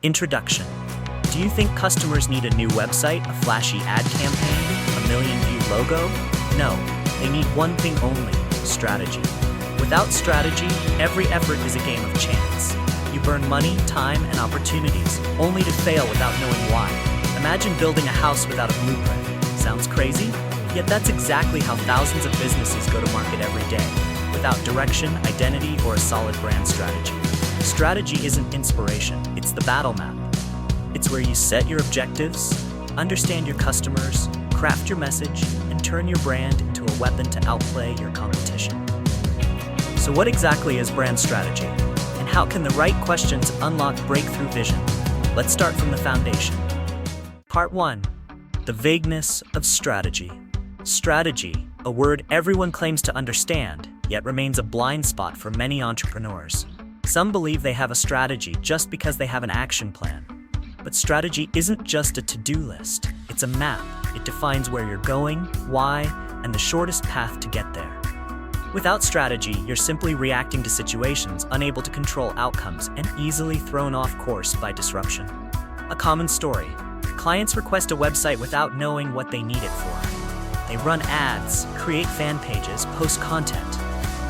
Introduction. Do you think customers need a new website, a flashy ad campaign, a million-view logo? No, they need one thing only: strategy. Without strategy, every effort is a game of chance. You burn money, time, and opportunities, only to fail without knowing why. Imagine building a house without a blueprint. Sounds crazy? Yet that's exactly how thousands of businesses go to market every day, without direction, identity, or a solid brand strategy. Strategy isn't inspiration, it's the battle map. It's where you set your objectives, understand your customers, craft your message, and turn your brand into a weapon to outplay your competition. So what exactly is brand strategy? And how can the right questions unlock breakthrough vision? Let's start from the foundation. Part 1. The vagueness of strategy. Strategy, a word everyone claims to understand, yet remains a blind spot for many entrepreneurs. Some believe they have a strategy just because they have an action plan. But strategy isn't just a to-do list. It's a map. It defines where you're going, why, and the shortest path to get there. Without strategy, you're simply reacting to situations, unable to control outcomes, and easily thrown off course by disruption. A common story. Clients request a website without knowing what they need it for. They run ads, create fan pages, post content,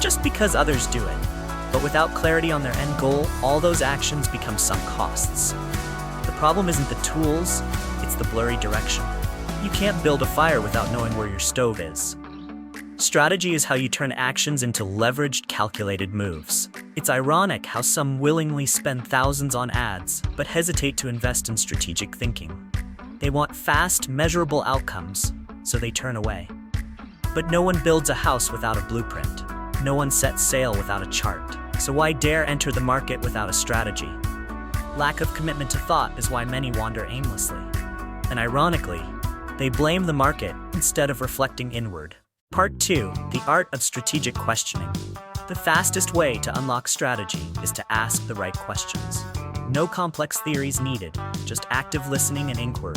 just because others do it. But without clarity on their end goal, all those actions become sunk costs. The problem isn't the tools, it's the blurry direction. You can't build a fire without knowing where your stove is. Strategy is how you turn actions into leveraged, calculated moves. It's ironic how some willingly spend thousands on ads, but hesitate to invest in strategic thinking. They want fast, measurable outcomes, so they turn away. But no one builds a house without a blueprint. No one sets sail without a chart. So why dare enter the market without a strategy? Lack of commitment to thought is why many wander aimlessly. And ironically, they blame the market instead of reflecting inward. Part 2. The art of strategic questioning. The fastest way to unlock strategy is to ask the right questions. No complex theories needed, just active listening and inquiry.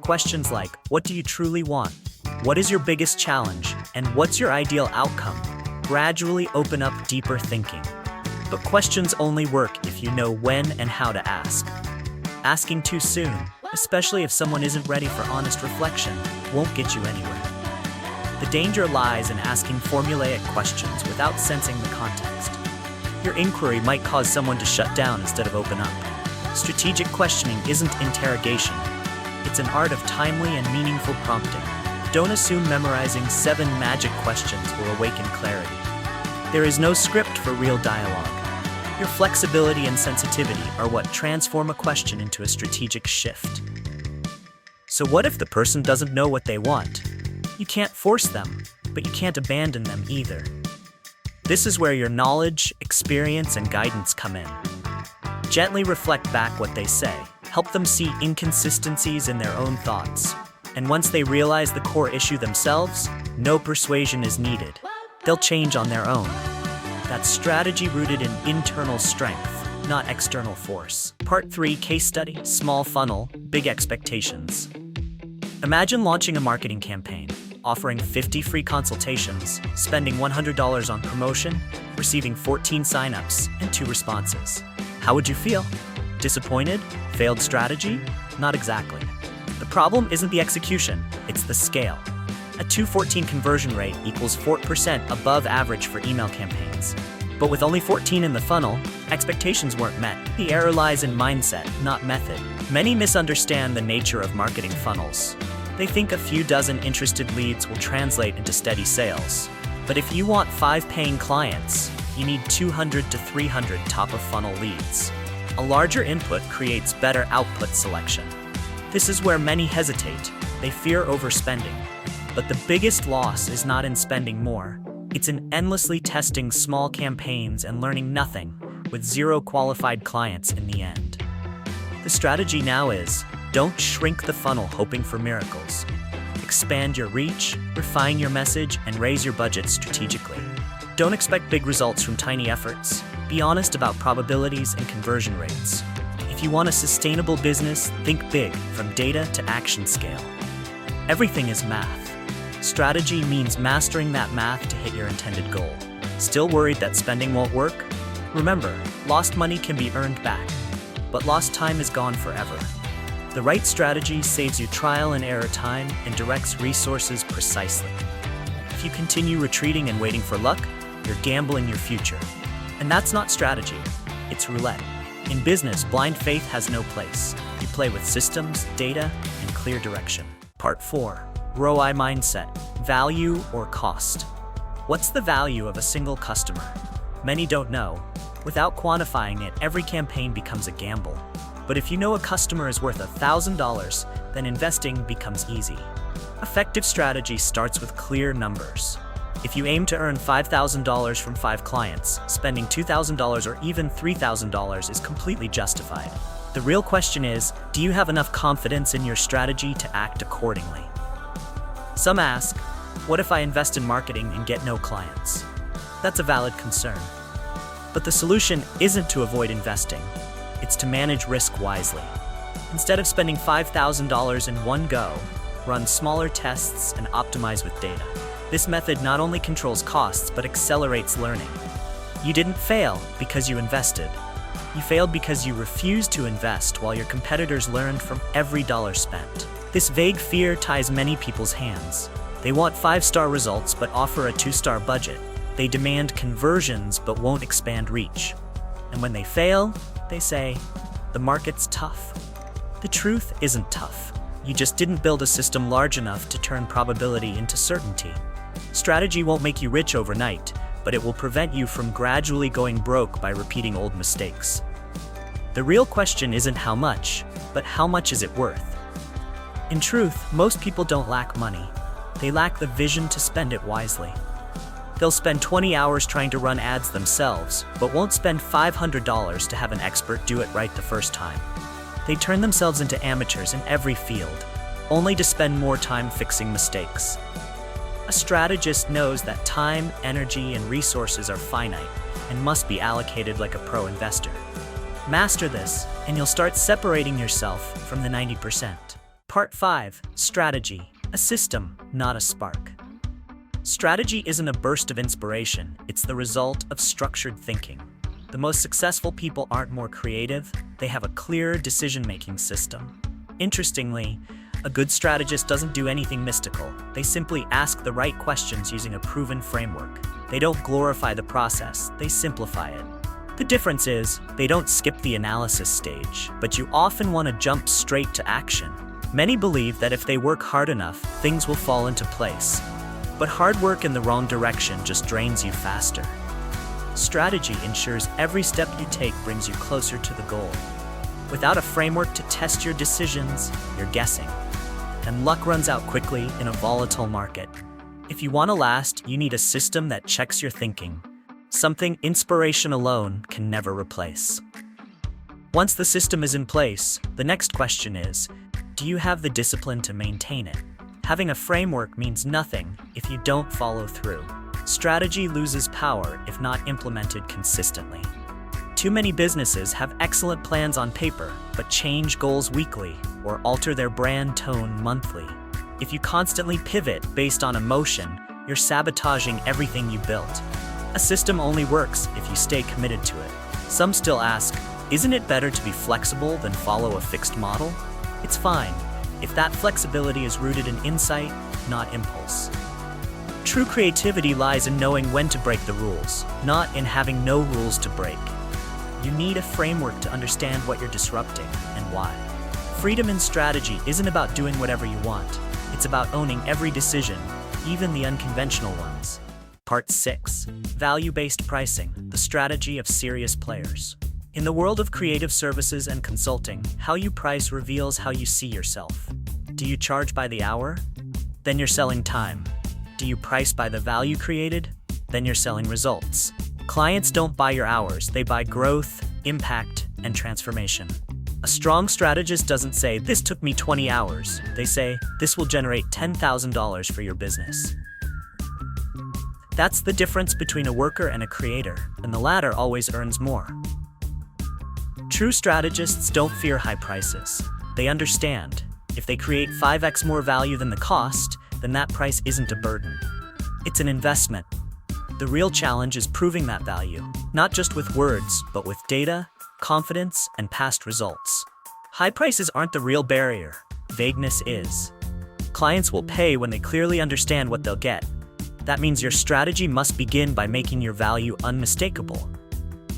Questions like, what do you truly want? What is your biggest challenge? And what's your ideal outcome? Gradually open up deeper thinking. But questions only work if you know when and how to ask. Asking too soon, especially if someone isn't ready for honest reflection, won't get you anywhere. The danger lies in asking formulaic questions without sensing the context. Your inquiry might cause someone to shut down instead of open up. Strategic questioning isn't interrogation. It's an art of timely and meaningful prompting. Don't assume memorizing 7 magic questions will awaken clarity. There is no script for real dialogue. Your flexibility and sensitivity are what transform a question into a strategic shift. So what if the person doesn't know what they want? You can't force them, but you can't abandon them either. This is where your knowledge, experience, and guidance come in. Gently reflect back what they say. Help them see inconsistencies in their own thoughts. And once they realize the core issue themselves, no persuasion is needed. They'll change on their own. That's strategy rooted in internal strength, not external force. Part 3. Case study. Small funnel, big expectations. Imagine launching a marketing campaign, offering 50 free consultations, spending $100 on promotion, receiving 14 signups, and 2 responses. How would you feel? Disappointed? Failed strategy? Not exactly. The problem isn't the execution, it's the scale. A 214 conversion rate equals 4% above average for email campaigns. But with only 14 in the funnel, expectations weren't met. The error lies in mindset, not method. Many misunderstand the nature of marketing funnels. They think a few dozen interested leads will translate into steady sales. But if you want 5 paying clients, you need 200 to 300 top-of-funnel leads. A larger input creates better output selection. This is where many hesitate. They fear overspending. But the biggest loss is not in spending more. It's in endlessly testing small campaigns and learning nothing, with 0 qualified clients in the end. The strategy now is, don't shrink the funnel hoping for miracles. Expand your reach, refine your message, and raise your budget strategically. Don't expect big results from tiny efforts. Be honest about probabilities and conversion rates. If you want a sustainable business, think big, from data to action scale. Everything is math. Strategy means mastering that math to hit your intended goal. Still worried that spending won't work? Remember, lost money can be earned back. but lost time is gone forever. The right strategy saves you trial and error time and directs resources precisely. If you continue retreating and waiting for luck, you're gambling your future. And that's not strategy, it's roulette. In business, blind faith has no place. You play with systems, data, and clear direction. Part 4. ROI mindset, value or cost. What's the value of a single customer? Many don't know. Without quantifying it, every campaign becomes a gamble. But if you know a customer is worth $1,000, then investing becomes easy. Effective strategy starts with clear numbers. If you aim to earn $5,000 from 5 clients, spending $2,000 or even $3,000 is completely justified. The real question is, do you have enough confidence in your strategy to act accordingly? Some ask, what if I invest in marketing and get no clients? That's a valid concern. But the solution isn't to avoid investing. It's to manage risk wisely. Instead of spending $5,000 in one go, run smaller tests and optimize with data. This method not only controls costs but accelerates learning. You didn't fail because you invested. You failed because you refused to invest while your competitors learned from every dollar spent. This vague fear ties many people's hands. They want 5-star results but offer a 2-star budget. They demand conversions but won't expand reach. And when they fail, they say, the market's tough. The truth isn't tough. You just didn't build a system large enough to turn probability into certainty. Strategy won't make you rich overnight, but it will prevent you from gradually going broke by repeating old mistakes. The real question isn't how much, but how much is it worth? In truth, most people don't lack money. They lack the vision to spend it wisely. They'll spend 20 hours trying to run ads themselves, but won't spend $500 to have an expert do it right the first time. They turn themselves into amateurs in every field, only to spend more time fixing mistakes. A strategist knows that time, energy, and resources are finite and must be allocated like a pro investor. Master this, and you'll start separating yourself from the 90%. Part 5. Strategy. A system, not a spark. Strategy isn't a burst of inspiration, it's the result of structured thinking. The most successful people aren't more creative, they have a clear decision-making system. Interestingly, a good strategist doesn't do anything mystical. They simply ask the right questions using a proven framework. They don't glorify the process, they simplify it. The difference is, they don't skip the analysis stage, but you often want to jump straight to action. Many believe that if they work hard enough, things will fall into place. But hard work in the wrong direction just drains you faster. Strategy ensures every step you take brings you closer to the goal. Without a framework to test your decisions, you're guessing. And luck runs out quickly in a volatile market. If you want to last, you need a system that checks your thinking, something inspiration alone can never replace. Once the system is in place, the next question is, do you have the discipline to maintain it? Having a framework means nothing if you don't follow through. Strategy loses power if not implemented consistently. Too many businesses have excellent plans on paper, but change goals weekly or alter their brand tone monthly. If you constantly pivot based on emotion, you're sabotaging everything you built. A system only works if you stay committed to it. Some still ask, isn't it better to be flexible than follow a fixed model? It's fine, if that flexibility is rooted in insight, not impulse. True creativity lies in knowing when to break the rules, not in having no rules to break. You need a framework to understand what you're disrupting and why. Freedom in strategy isn't about doing whatever you want. It's about owning every decision, even the unconventional ones. Part 6. Value-based pricing, the strategy of serious players. In the world of creative services and consulting, how you price reveals how you see yourself. Do you charge by the hour? Then you're selling time. Do you price by the value created? Then you're selling results. Clients don't buy your hours, they buy growth, impact, and transformation. A strong strategist doesn't say, this took me 20 hours. They say, this will generate $10,000 for your business. That's the difference between a worker and a creator, and the latter always earns more. True strategists don't fear high prices. They understand, if they create 5x more value than the cost, then that price isn't a burden. It's an investment. The real challenge is proving that value, not just with words, but with data, confidence, and past results. High prices aren't the real barrier. Vagueness is. Clients will pay when they clearly understand what they'll get. That means your strategy must begin by making your value unmistakable.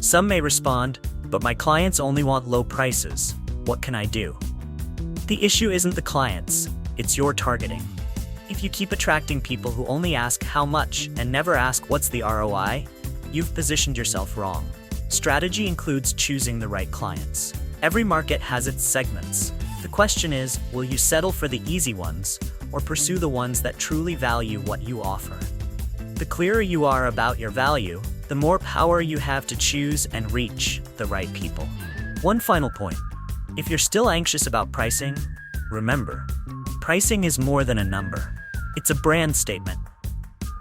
Some may respond, "But my clients only want low prices. What can I do?" The issue isn't the clients, it's your targeting. If you keep attracting people who only ask how much and never ask what's the ROI, you've positioned yourself wrong. Strategy includes choosing the right clients. Every market has its segments. The question is, will you settle for the easy ones or pursue the ones that truly value what you offer? The clearer you are about your value, the more power you have to choose and reach the right people. One final point. If you're still anxious about pricing, remember, pricing is more than a number. It's a brand statement.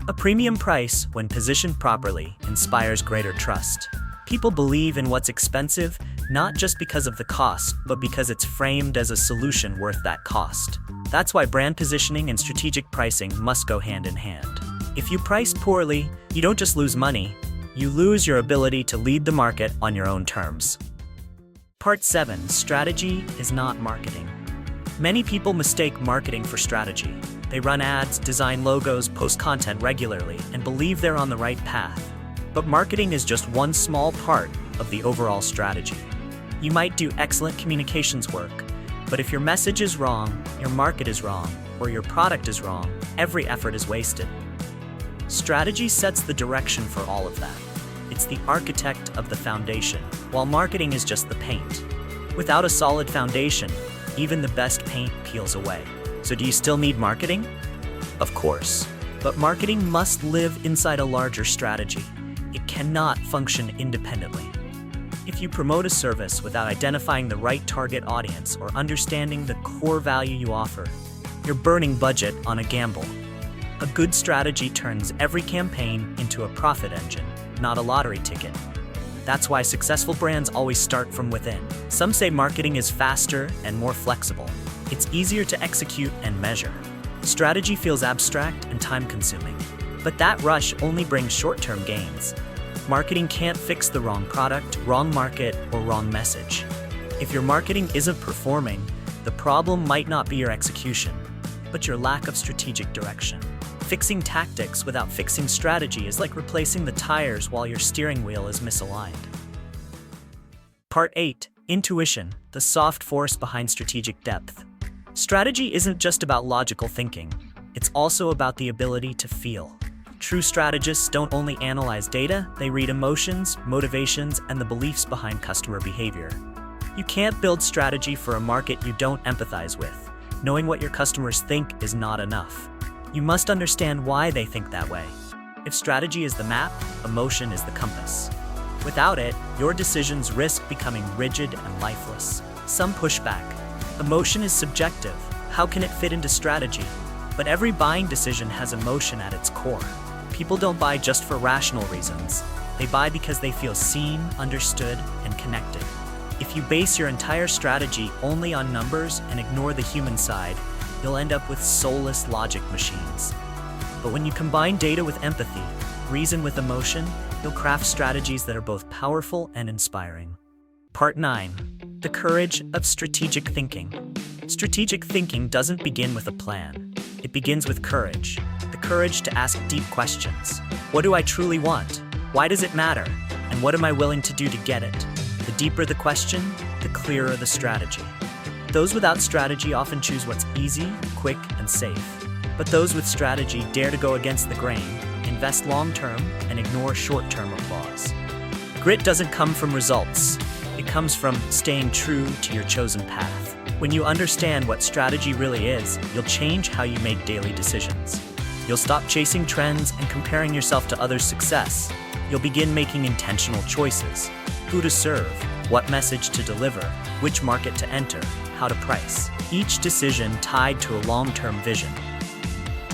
A premium price, when positioned properly, inspires greater trust. People believe in what's expensive, not just because of the cost, but because it's framed as a solution worth that cost. That's why brand positioning and strategic pricing must go hand in hand. If you price poorly, you don't just lose money, you lose your ability to lead the market on your own terms. Part 7. Strategy is not marketing. Many people mistake marketing for strategy. They run ads, design logos, post content regularly, and believe they're on the right path. But marketing is just one small part of the overall strategy. You might do excellent communications work, but if your message is wrong, your market is wrong, or your product is wrong, every effort is wasted. Strategy sets the direction for all of that. It's the architect of the foundation, while marketing is just the paint. Without a solid foundation, even the best paint peels away. So do you still need marketing? Of course. But marketing must live inside a larger strategy. It cannot function independently. If you promote a service without identifying the right target audience or understanding the core value you offer, you're burning budget on a gamble. A good strategy turns every campaign into a profit engine, not a lottery ticket. That's why successful brands always start from within. Some say marketing is faster and more flexible. It's easier to execute and measure. Strategy feels abstract and time-consuming, but that rush only brings short-term gains. Marketing can't fix the wrong product, wrong market, or wrong message. If your marketing isn't performing, the problem might not be your execution, but your lack of strategic direction. Fixing tactics without fixing strategy is like replacing the tires while your steering wheel is misaligned. Part 8. Intuition, the soft force behind strategic depth. Strategy isn't just about logical thinking. It's also about the ability to feel. True strategists don't only analyze data, they read emotions, motivations, and the beliefs behind customer behavior. You can't build strategy for a market you don't empathize with. Knowing what your customers think is not enough. You must understand why they think that way. If strategy is the map, emotion is the compass. Without it, your decisions risk becoming rigid and lifeless. Some pushback. Emotion is subjective. How can it fit into strategy? But every buying decision has emotion at its core. People don't buy just for rational reasons. They buy because they feel seen, understood, and connected. If you base your entire strategy only on numbers and ignore the human side, you'll end up with soulless logic machines. But when you combine data with empathy, reason with emotion, you'll craft strategies that are both powerful and inspiring. Part 9. The courage of strategic thinking. Strategic thinking doesn't begin with a plan. It begins with courage. The courage to ask deep questions. What do I truly want? Why does it matter? And what am I willing to do to get it? The deeper the question, the clearer the strategy. Those without strategy often choose what's easy, quick, and safe. But those with strategy dare to go against the grain, invest long-term, and ignore short-term applause. Grit doesn't come from results. It comes from staying true to your chosen path. When you understand what strategy really is, you'll change how you make daily decisions. You'll stop chasing trends and comparing yourself to others' success. You'll begin making intentional choices. Who to serve, what message to deliver, which market to enter, how to price. Each decision tied to a long-term vision.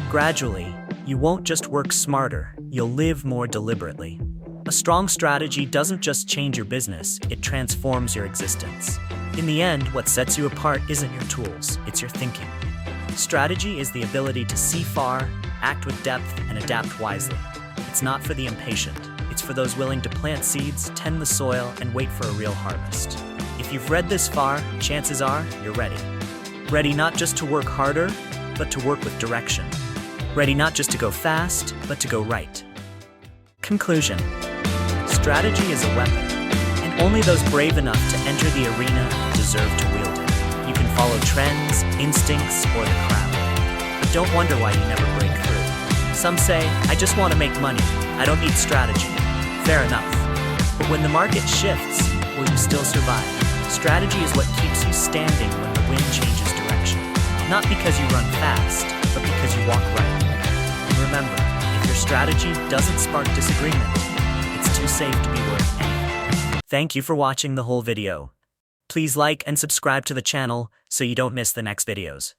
Gradually, you won't just work smarter, you'll live more deliberately. A strong strategy doesn't just change your business, it transforms your existence. In the end, what sets you apart isn't your tools, it's your thinking. Strategy is the ability to see far, act with depth, and adapt wisely. It's not for the impatient, it's for those willing to plant seeds, tend the soil, and wait for a real harvest. If you've read this far, chances are you're ready. Ready not just to work harder, but to work with direction. Ready not just to go fast, but to go right. Conclusion. Strategy is a weapon, and only those brave enough to enter the arena deserve to wield it. You can follow trends, instincts, or the crowd, but don't wonder why you never break through. Some say, I just want to make money, I don't need strategy. Fair enough. But when the market shifts, will you still survive? Strategy is what keeps you standing when the wind changes direction. Not because you run fast, but because you walk right. And remember, if your strategy doesn't spark disagreement, it's too safe to be worth anything. Thank you for watching the whole video. Please like and subscribe to the channel so you don't miss the next videos.